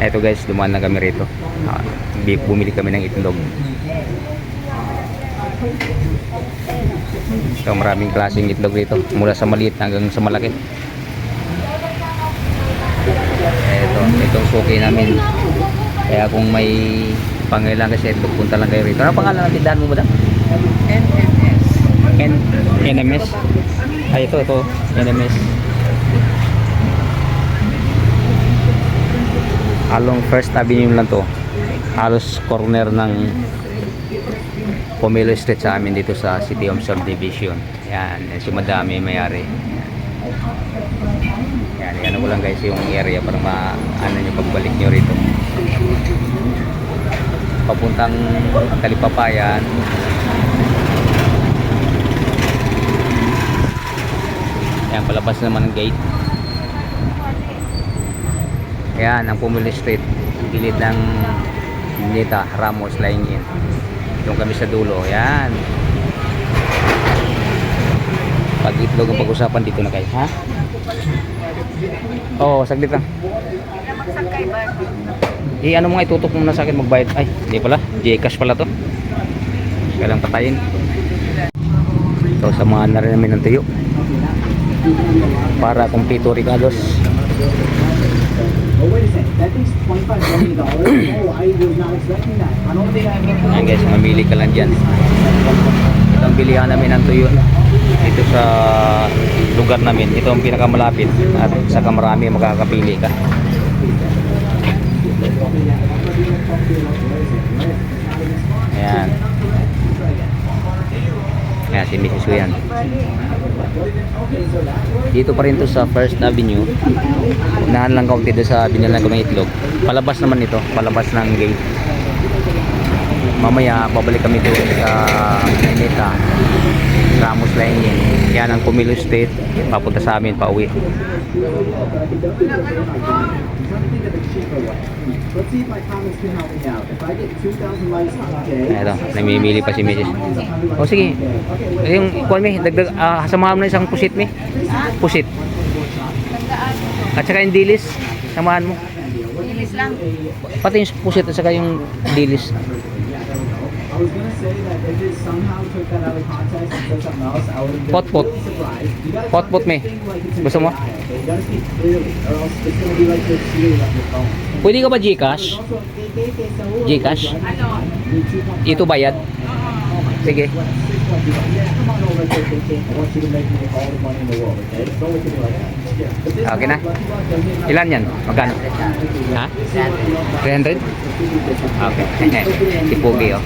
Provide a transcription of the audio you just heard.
Ito guys, dumaan na kami rito. Bumili kami ng itlog. So maraming klaseng itlog dito, mula sa maliit hanggang sa malaki. Itong suki namin. Kaya kung may pangailangan kasi itlog, punta lang kayo rito. Ano pangalan ng tindahan mo ba? NMS. NMS? Ay, ito, NMS. Along First Avenue lang to. Halos corner ng Pomelo Street sa amin dito sa City Home Subdivision. Yan, si madami may-ari. Yan, ano ko lang guys yung area para maano nyo pagbalik nyo rito. Papuntang Kalipapayan. Yan, palabas naman ng gate. Yan, ang Pomelo Street. Gilid ng Nita Ramos Lying In. Doon kami sa dulo. Yan. Pag itlog ang pag-usapan dito na kayo. Ha? Oo, saglit lang. Ano mga itutok mo na sa akin magbayad? Ay, hindi pala. Gcash pala to. Kaya lang patayin. So, samahan na rin namin ng tuyo. Para kumpleto Ricardos. Ayan guys, mamili ka lang dyan. Ito ang bilihan namin ng tuyo dito sa lugar namin. Ito ang pinakamalapit at saka marami makakapili ka. Ayan. Ayan, si Mrs. ko yan. Dito pa rin to sa First Avenue. Unahan lang kaunti doon sa binalan ko ng itlog. Palabas naman ito, palabas ng gate. Mamaya babalik kami doon sa Nita Ramos Lying In. Yan ang Pomelo Street, papunta sa amin pauwi. Ito, namimili pa si Mrs. O sige, yung kuwan mi, dagdag, samahan mo na isang pusit mi. Pusit. At saka yung dilis, samahan mo. Dilis lang. Pati yung pusit at saka yung dilis. Pot-pot. Pot-pot mi. Gusto mo? Pwede ka ba Gcash? Gcash? Ito bayad? Sige. Okay na? Ilan yan? Magkano? Ha? 300? Okay. Tipugi oh.